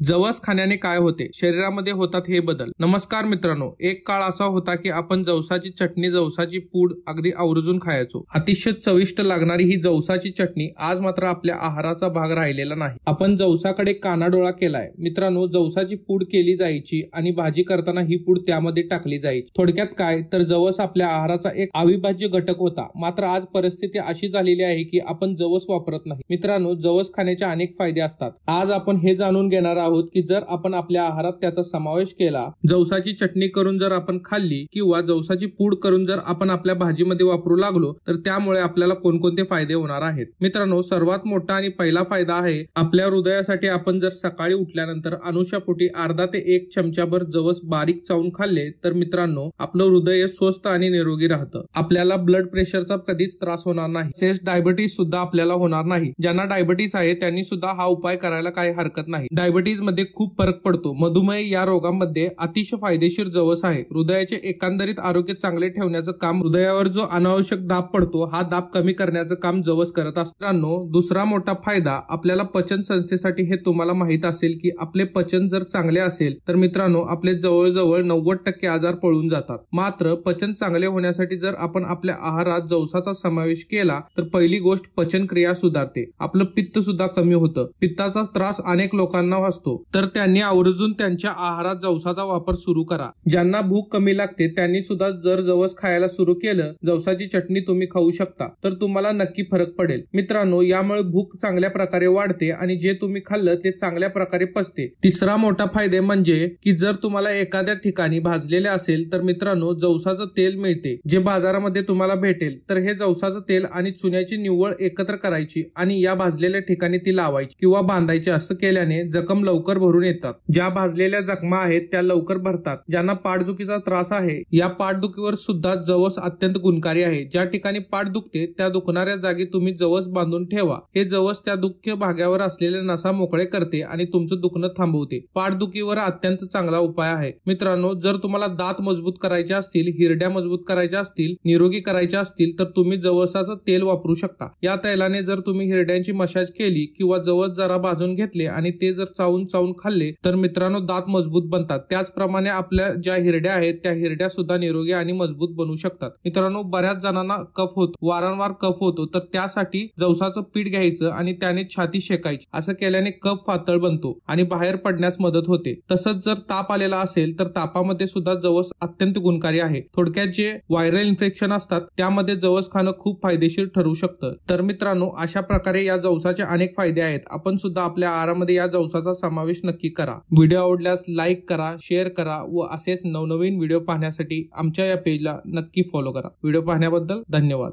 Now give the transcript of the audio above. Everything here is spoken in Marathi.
जवस खाण्याने काय होते, शरीरामध्ये होतात हे बदल। नमस्कार मित्रांनो, एक काळ असा होता की आपण जवसाची चटणी, जवसाची पूड अगदी आवर्जून खायचो। अतिशय चविष्ट लागणारी ही जवसाची चटणी आज मात्र आपल्या आहाराचा भाग राहिलेला नाही। आपण जवसाकडे कानाडोळा केलाय। मित्रांनो, जवसाची पूड केली जायची आणि भाजी करताना ही पूड त्यामध्ये टाकली जायची। थोडक्यात काय तर जवस आपल्या आहाराचा एक अविभाज्य घटक होता। मात्र आज परिस्थिती अशी झालेली आहे की आपण जवस वापरत नाही। मित्रांनो, जवस खाण्याचे अनेक फायदे असतात। आज आपण हे जाणून घेणार आहोत की जर आपण आपल्या आहारात त्याचा समावेश केला, जवसाची चटणी करून जर आपण खाल्ली किंवा जवसाची पूड करून जर आपण आपल्या भाजीमध्ये वापरू लागलो तर त्यामुळे आपल्याला कोणकोणते फायदे होणार आहेत। मित्रांनो, सर्वात मोठा आणि पहिला फायदा आहे आपल्या हृदयासाठी। आपण जर सकाळी उठल्यानंतर अनुशापोटी अर्धा ते 1 चमचाभर जवस बारीक चावून खाल्ले तर मित्रांनो, आपलं हृदय स्वस्थ आणि निरोगी राहतं। आपल्याला ब्लड प्रेशरचा कधीच त्रास होणार नाही, तसेच डायबिटीज सुद्धा आपल्याला होणार नाही। ज्यांना डायबिटीज आहे त्यांनी सुद्धा हा उपाय करायला काही हरकत नाही। डायबिटीज मध्ये खूप फरक पडतो। मधुमेह या रोगामध्ये अतिशय फायदेशीर जवस आहे। हृदयाचे एकंदरीत आरोग्य चांगले ठेवण्याचं काम, हृदयावर जो अनावश्यक दाब पडतो हा दाब कमी करण्याचं काम जवस करत असतो। दुसरा मोठा फायदा आपल्याला पचन संस्थेसाठी हे तुम्हाला माहित असेल की आपले पचन जर चांगले असेल तर मित्रांनो, आपले जवळजवळ 90% आजार पळून जातात। मात्र पचन चांगले होण्यासाठी जर आपण आपल्या आहारात जवसाचा समावेश केला तर पहिली गोष्ट पचन क्रिया सुधारते। आपलं पित्त सुद्धा कमी होतं। पित्ताचा त्रास अनेक लोकांना असतो तर त्यांनी आवर्जून त्यांच्या आहारात जवसाचा वापर सुरू करा। ज्यांना भूक कमी लागते त्यांनी सुद्धा जर जवस खायला सुरू केलं, जवसाची चटणी तुम्ही खाऊ शकता तर तुम्हाला नक्की फरक पडेल। मित्रांनो, यामुळे भूक चांगल्या प्रकारे वाढते आणि जे तुम्ही खाल्लं ते चांगल्या प्रकारे पचते। तिसरा मोठा फायदा म्हणजे की जर तुम्हाला एखाद्या ठिकाणी भाजलेले असेल तर मित्रांनो, जवसाचं तेल मिळते जे बाजारामध्ये तुम्हाला भेटेल। तर हे जवसाचं तेल आणि चुन्याची निव्वळ एकत्र करायची आणि या भाजलेल्या ठिकाणी ती लावायची किंवा बांधायची। असं केल्याने जखम लवकर भरून येतात। ज्या भाजलेल्या जखमा आहेत त्या लवकर भरतात। ज्यांना पाठदुखीचा त्रास आहे, या पाठदुखीवर सुद्धा जवस अत्यंत गुणकारी आहे। ज्या ठिकाणी पाठ दुखते त्या दुखणाऱ्या जागी तुम्ही जवस बांधून ठेवा। हे जवस त्या दुःख भागावर असलेले नसा मोकळे करते आणि तुमचं दुखणं थांबवते। पाठदुखीवर अत्यंत चांगला उपाय आहे। मित्रांनो, जर तुम्हाला दात मजबूत करायचे असतील, हिरड्या मजबूत करायच्या असतील, निरोगी करायच्या असतील तर तुम्ही जवसाचं तेल वापरू शकता। या तेलाने जर तुम्ही हिरड्यांची मसाज केली किंवा जवस जरा भाजून घेतले आणि ते जर चावून खाल्ले तर मित्रांनो, दात मजबूत बनतात। त्याचप्रमाणे आपल्या ज्या हिरड्या आहेत त्या हिरड्या सुद्धा निरोगी आणि मजबूत बनू शकतात। मित्रांनो, बऱ्याच जणांना कफ होतो, वारंवार कफ होतो, तर त्यासाठी जवसाचं पीठ घ्यायचं आणि त्याने छाती शेकायची। असं केल्याने कफ पातळ बनतो आणि बाहेर पडण्यास मदत होते। तसंच जर ताप आलेला असेल तर तापामध्ये सुद्धा जवस अत्यंत गुणकारी आहे। थोडक्यात जे व्हायरल इन्फेक्शन असतात त्यामध्ये जवस खाणं खूप फायदेशीर ठरू शकतं। तर मित्रांनो, अशा प्रकारे या जवसाचे अनेक फायदे आहेत। आपण सुद्धा आपल्या आहारामध्ये या जवसाचा समावेश नक्की करा। व्हिडिओ आवडल्यास लाईक करा, शेअर करा व असेच नवनवीन व्हिडिओ पाहण्यासाठी आमच्या या पेजला नक्की फॉलो करा। व्हिडिओ पाहण्याबद्दल धन्यवाद।